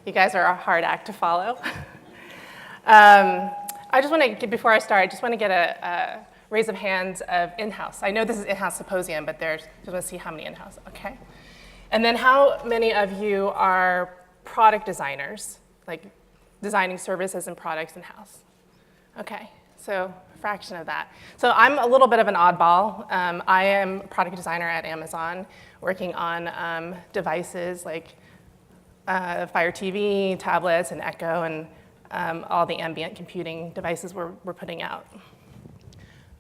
You guys are a hard act to follow. I just want to, before I start, I just want to get a raise of hands of in-house. I know this is in-house symposium, but just want to see how many in-house, okay? And then how many of you are product designers, like designing services and products in-house? Okay, so a fraction of that. So I'm a little bit of an oddball. I am a product designer at Amazon, working on devices like Fire TV, tablets, and Echo, and all the ambient computing devices we're putting out.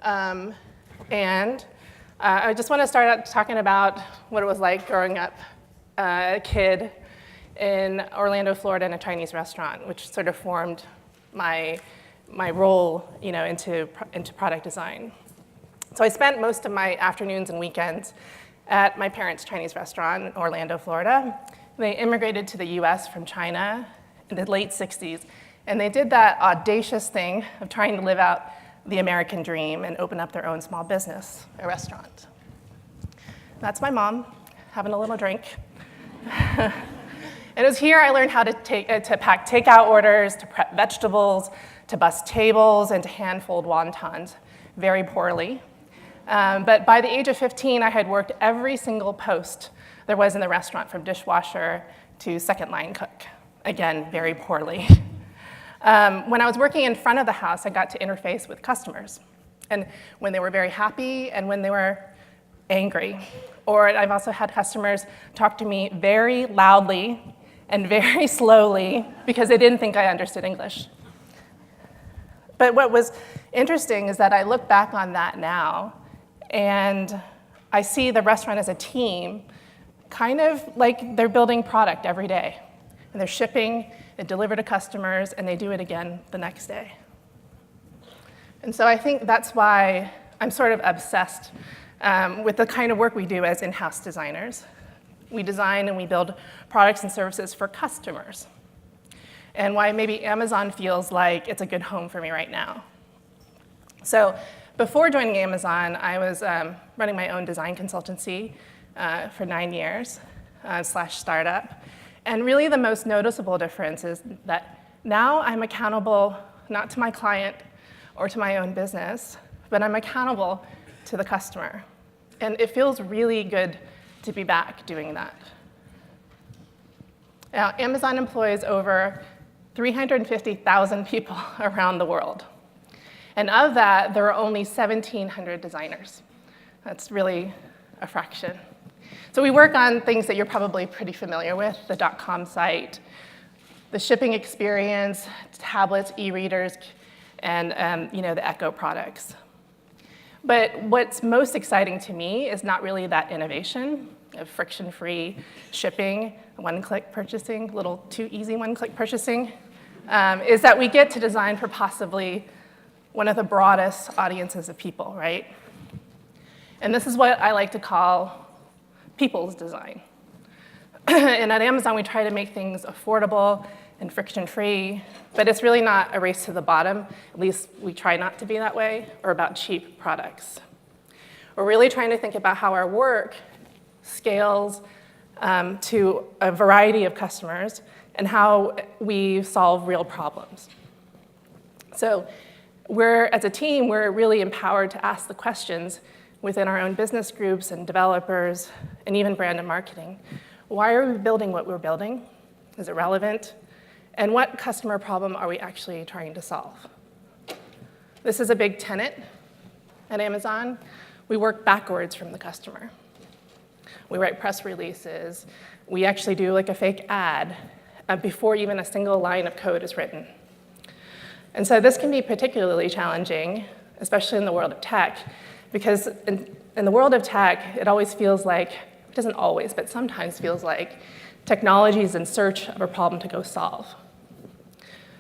I just want to start out talking about what it was like growing up a kid in Orlando, Florida, in a Chinese restaurant, which sort of formed my role, into product design. So I spent most of my afternoons and weekends at my parents' Chinese restaurant in Orlando, Florida. They immigrated to the US from China in the late 60s, and they did that audacious thing of trying to live out the American dream and open up their own small business, a restaurant. That's my mom, having a little drink. And it was here I learned how to pack takeout orders, to prep vegetables, to bus tables, and to hand fold wontons very poorly. But by the age of 15, I had worked every single post there was in the restaurant, from dishwasher to second line cook, again, very poorly. When I was working in front of the house, I got to interface with customers, and when they were very happy and when they were angry. Or I've also had customers talk to me very loudly and very slowly because they didn't think I understood English. But what was interesting is that I look back on that now, and I see the restaurant as a team, kind of like they're building product every day. And they're shipping, they deliver to customers, and they do it again the next day. And so I think that's why I'm sort of obsessed with the kind of work we do as in-house designers. We design and we build products and services for customers. And why maybe Amazon feels like it's a good home for me right now. So before joining Amazon, I was running my own design consultancy for 9 years, / startup. And really the most noticeable difference is that now I'm accountable not to my client or to my own business, but I'm accountable to the customer. And it feels really good to be back doing that. Now, Amazon employs over 350,000 people around the world. And of that, there are only 1,700 designers. That's really a fraction. So we work on things that you're probably pretty familiar with, the .com site, the shipping experience, tablets, e-readers, and the Echo products. But what's most exciting to me is not really that innovation of friction-free shipping, one-click purchasing, a little too easy one-click purchasing, is that we get to design for possibly one of the broadest audiences of people, right? And this is what I like to call people's design. And at Amazon, we try to make things affordable and friction-free, but it's really not a race to the bottom. At least we try not to be that way, or about cheap products. We're really trying to think about how our work scales to a variety of customers and how we solve real problems. So as a team, we're really empowered to ask the questions within our own business groups and developers and even brand and marketing. Why are we building what we're building? Is it relevant? And what customer problem are we actually trying to solve? This is a big tenet at Amazon. We work backwards from the customer. We write press releases. We actually do like a fake ad before even a single line of code is written. And so this can be particularly challenging, especially in the world of tech, because in the world of tech, it always feels like, it doesn't always, but sometimes feels like technology is in search of a problem to go solve.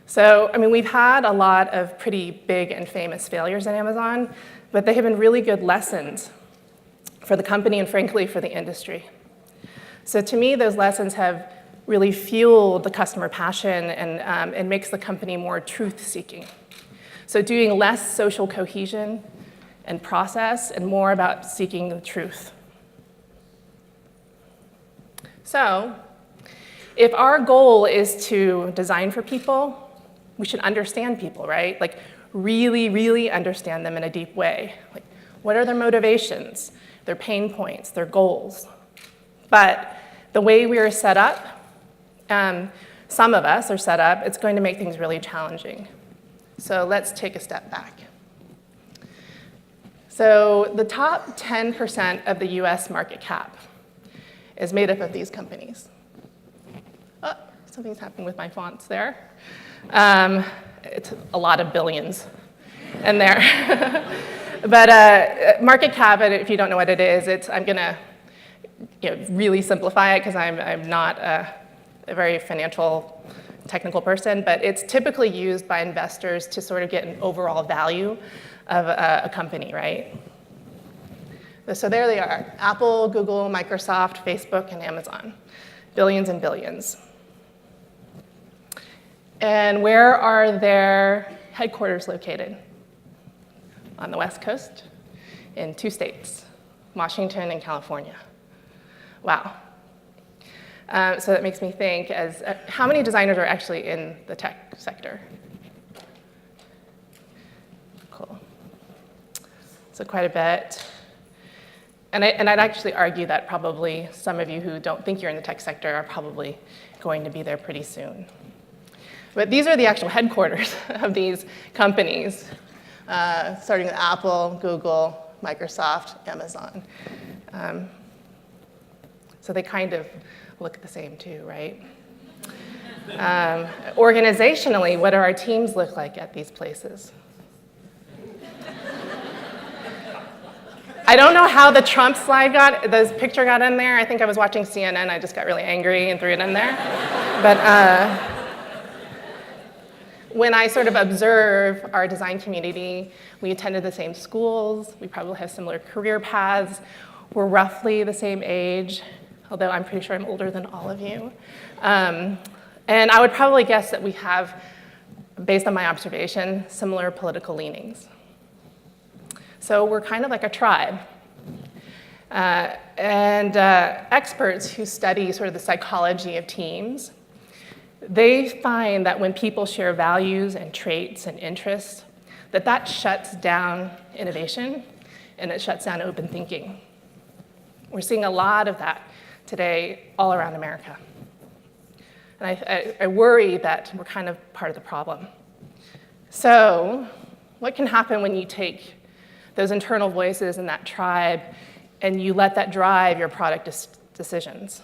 So, we've had a lot of pretty big and famous failures at Amazon, but they have been really good lessons for the company and frankly for the industry. So to me, those lessons have really fueled the customer passion and makes the company more truth-seeking. So doing less social cohesion and process and more about seeking the truth. So if our goal is to design for people, we should understand people, right? Like really, really understand them in a deep way. Like, what are their motivations, their pain points, their goals? But the way we are set up, some of us are set up, it's going to make things really challenging. So let's take a step back. So the top 10% of the US market cap is made up of these companies. Oh, something's happening with my fonts there. It's a lot of billions in there. But market cap, if you don't know what it is, I'm gonna really simplify it because I'm not a very financial technical person, but it's typically used by investors to sort of get an overall value of a company, right? So there they are, Apple, Google, Microsoft, Facebook, and Amazon. Billions and billions. And where are their headquarters located? On the West Coast, in 2 states, Washington and California. Wow. So that makes me think, how many designers are actually in the tech sector? Cool. So quite a bit. And I'd actually argue that probably some of you who don't think you're in the tech sector are probably going to be there pretty soon. But these are the actual headquarters of these companies, starting with Apple, Google, Microsoft, Amazon. So they kind of look the same too, right? Organizationally, what do our teams look like at these places? I don't know how the Trump slide this picture got in there. I think I was watching CNN. I just got really angry and threw it in there. But when I sort of observe our design community, we attended the same schools. We probably have similar career paths. We're roughly the same age, although I'm pretty sure I'm older than all of you. And I would probably guess that we have, based on my observation, similar political leanings. So we're kind of like a tribe. Experts who study sort of the psychology of teams, they find that when people share values and traits and interests, that shuts down innovation and it shuts down open thinking. We're seeing a lot of that today all around America. And I worry that we're kind of part of the problem. So what can happen when you take those internal voices in that tribe and you let that drive your product decisions?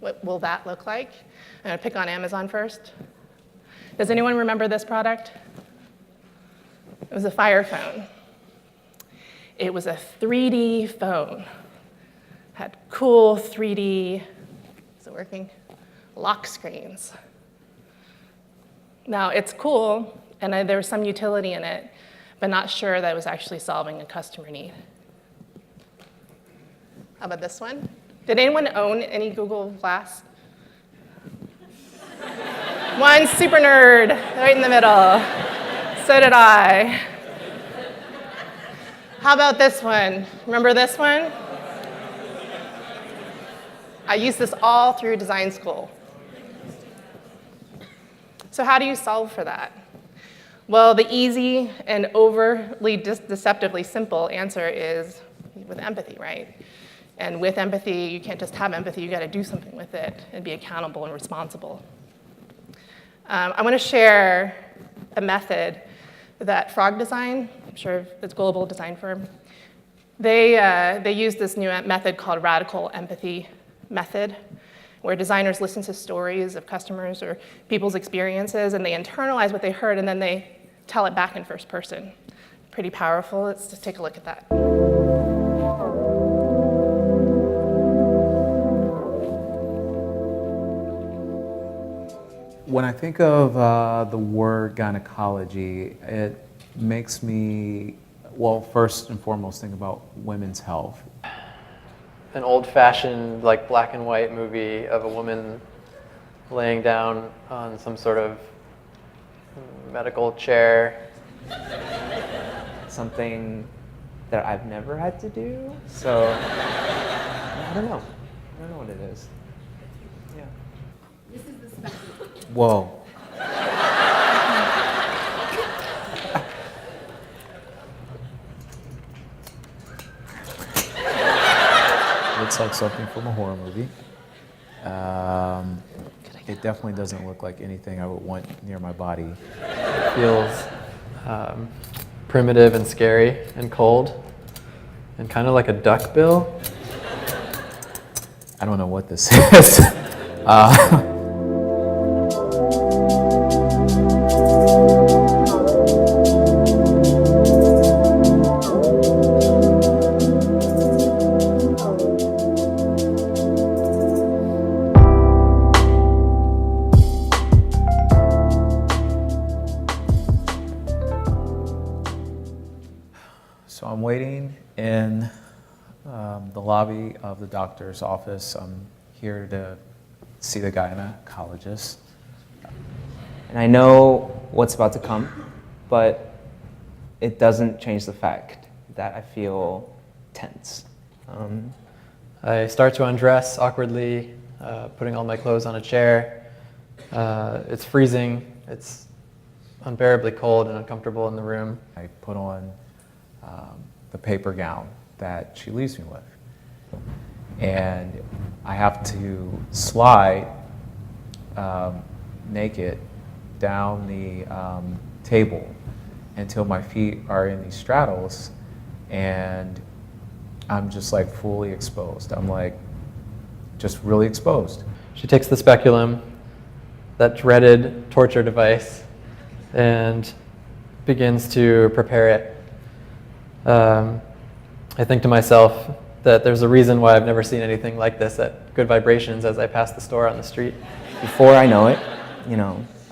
What will that look like? I'm gonna pick on Amazon first. Does anyone remember this product? It was a Fire phone. It was a 3D phone. Had cool 3D, is it working? Lock screens. Now it's cool, and there was some utility in it, but not sure that it was actually solving a customer need. How about this one? Did anyone own any Google Glass? One super nerd, right in the middle. So did I. How about this one? Remember this one? I used this all through design school. So how do you solve for that? Well, the easy and overly deceptively simple answer is with empathy, right? And with empathy, you can't just have empathy, you gotta do something with it and be accountable and responsible. I wanna share a method that Frog Design, I'm sure it's a global design firm, they use this new method called radical empathy method, where designers listen to stories of customers or people's experiences and they internalize what they heard and then they tell it back in first person. Pretty powerful. Let's just take a look at that. When I think of the word gynecology, it makes me, well, first and foremost, think about women's health. An old-fashioned, like, black and white movie of a woman laying down on some sort of medical chair. Something that I've never had to do, so I don't know. I don't know what it is. Yeah. Whoa. Looks like something from a horror movie. It definitely doesn't look like anything I would want near my body. It feels primitive and scary and cold and kind of like a duck bill. I don't know what this is. So I'm waiting in the lobby of the doctor's office. I'm here to see the gynecologist. And I know what's about to come, but it doesn't change the fact that I feel tense. I start to undress awkwardly, putting all my clothes on a chair. It's freezing. It's unbearably cold and uncomfortable in the room. I put on the paper gown that she leaves me with. And I have to slide naked down the table until my feet are in these straddles, and I'm just like fully exposed. I'm like just really exposed. She takes the speculum, that dreaded torture device, and begins to prepare it. I think to myself that there's a reason why I've never seen anything like this at Good Vibrations as I pass the store on the street. Before I know it,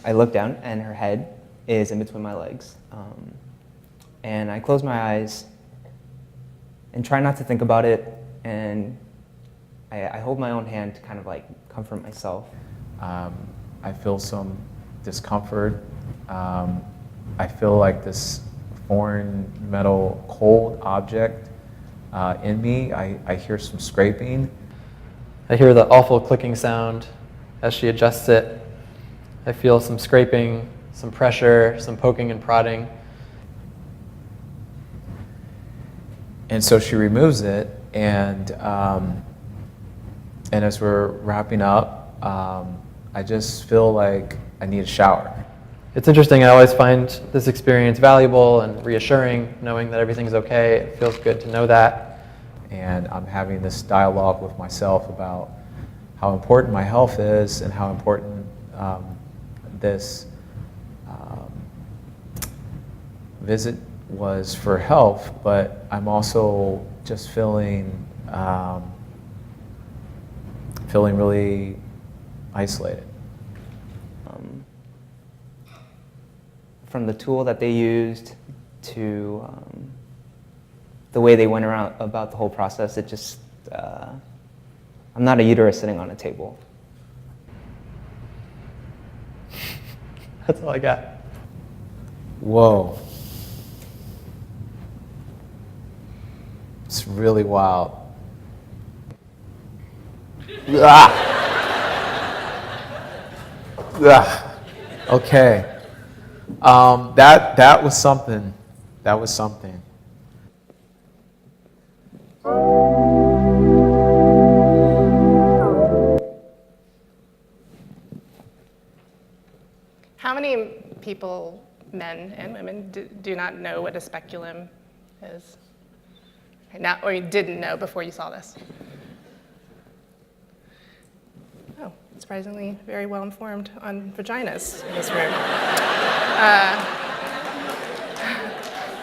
I look down and her head is in between my legs. And I close my eyes and try not to think about it, and I hold my own hand to kind of like comfort myself. I feel some discomfort. I feel like this foreign metal cold object in me. I hear some scraping. I hear the awful clicking sound as she adjusts it. I feel some scraping, some pressure, some poking and prodding. And so she removes it, and as we're wrapping up, I just feel like I need a shower. It's interesting, I always find this experience valuable and reassuring, knowing that everything's okay. It feels good to know that. And I'm having this dialogue with myself about how important my health is and how important this visit was for health, but I'm also just feeling really isolated. From the tool that they used to the way they went around about the whole process, it just, I'm not a uterus sitting on a table. That's all I got. Whoa. It's really wild. Ah. Ah. Okay. That was something. That was something. How many people, men and women, do not know what a speculum is? Now, or you didn't know before you saw this? Oh, surprisingly very well informed on vaginas in this room.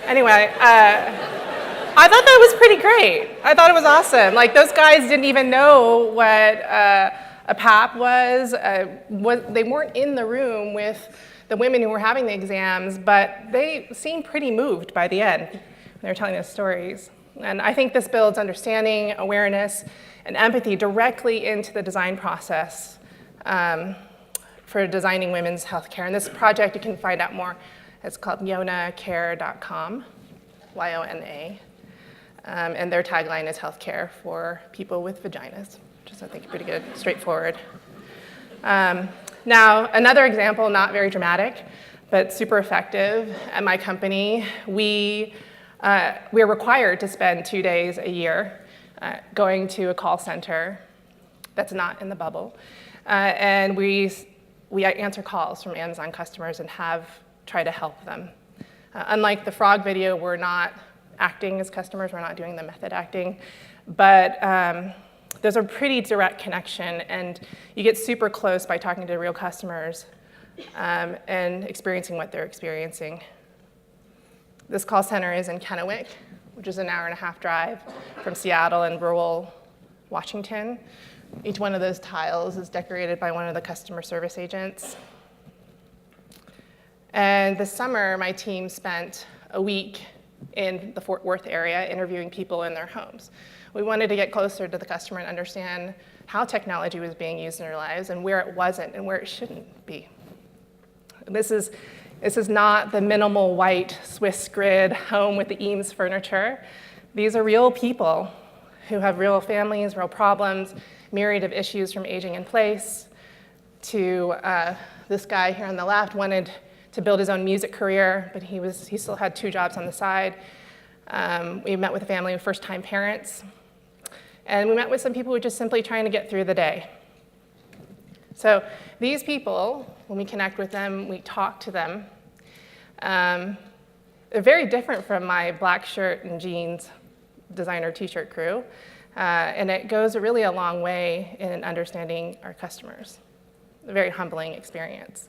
Anyway, I thought that was pretty great. I thought it was awesome. Like, those guys didn't even know what a PAP was. They weren't in the room with the women who were having the exams, but they seemed pretty moved by the end when they were telling those stories. And I think this builds understanding, awareness, and empathy directly into the design process for designing women's healthcare. And this project, you can find out more. It's called yonacare.com, Y-O-N-A. And their tagline is healthcare for people with vaginas, which is, I think, pretty good, straightforward. Now, another example, not very dramatic, but super effective. At my company, we're required to spend 2 days a year going to a call center that's not in the bubble. And we answer calls from Amazon customers and try to help them. Unlike the frog video, we're not acting as customers, we're not doing the method acting, but there's a pretty direct connection, and you get super close by talking to real customers and experiencing what they're experiencing. This call center is in Kennewick, which is an hour-and-a-half drive from Seattle in rural Washington. Each one of those tiles is decorated by one of the customer service agents. And this summer, my team spent a week in the Fort Worth area interviewing people in their homes. We wanted to get closer to the customer and understand how technology was being used in their lives and where it wasn't and where it shouldn't be. This is not the minimal white Swiss grid home with the Eames furniture. These are real people who have real families, real problems, myriad of issues from aging in place to this guy here on the left wanted to build his own music career, but he still had 2 jobs on the side. We met with a family of first-time parents, and we met with some people who were just simply trying to get through the day. So these people, when we connect with them, we talk to them, they're very different from my black shirt and jeans designer t-shirt crew, and it goes really a long way in understanding our customers. A very humbling experience.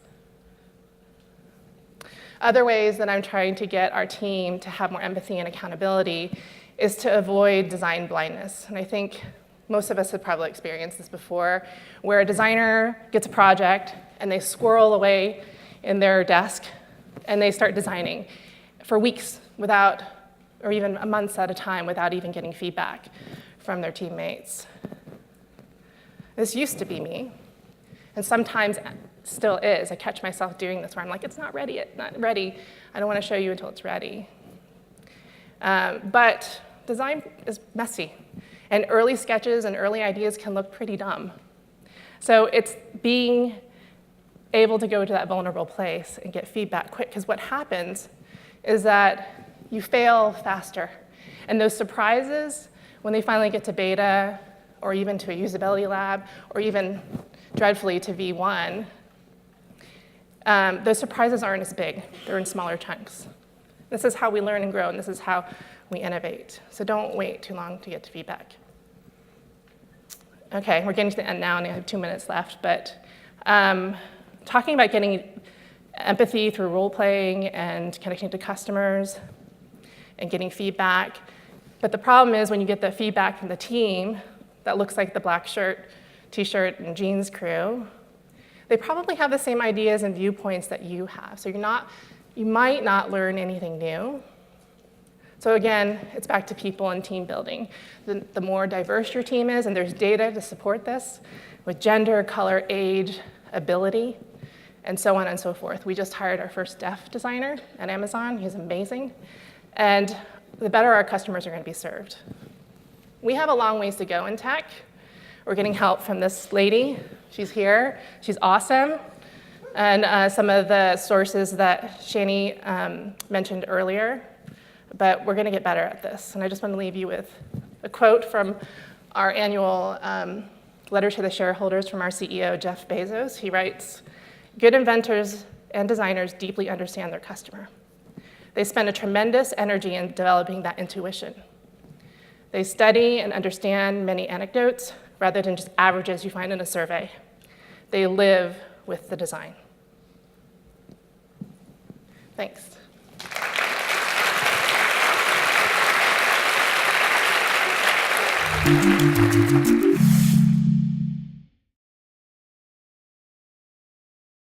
Other ways that I'm trying to get our team to have more empathy and accountability is to avoid design blindness. And I think most of us have probably experienced this before, where a designer gets a project and they squirrel away in their desk and they start designing for weeks without, or even months at a time, without even getting feedback from their teammates. This used to be me, and sometimes still is. I catch myself doing this where I'm like, it's not ready, not ready. I don't want to show you until it's ready. But design is messy, and early sketches and early ideas can look pretty dumb. So it's being able to go to that vulnerable place and get feedback quick, because what happens is that you fail faster. And those surprises, when they finally get to beta, or even to a usability lab, or even dreadfully to V1, those surprises aren't as big. They're in smaller chunks. This is how we learn and grow, and this is how we innovate. So don't wait too long to get to feedback. Okay, we're getting to the end now, and I have 2 minutes left, but talking about getting empathy through role-playing and connecting to customers and getting feedback. But the problem is when you get the feedback from the team that looks like the black shirt, t-shirt, and jeans crew, they probably have the same ideas and viewpoints that you have. So you might not learn anything new. So again, it's back to people and team building. The more diverse your team is, and there's data to support this, with gender, color, age, ability, and so on and so forth. We just hired our first deaf designer at Amazon. He's amazing. And the better our customers are going to be served. We have a long ways to go in tech. We're getting help from this lady. She's here. She's awesome. And some of the sources that Shani mentioned earlier. But we're going to get better at this. And I just want to leave you with a quote from our annual letter to the shareholders from our CEO, Jeff Bezos. He writes, "Good inventors and designers deeply understand their customer. They spend a tremendous energy in developing that intuition. They study and understand many anecdotes rather than just averages you find in a survey. They live with the design." Thanks.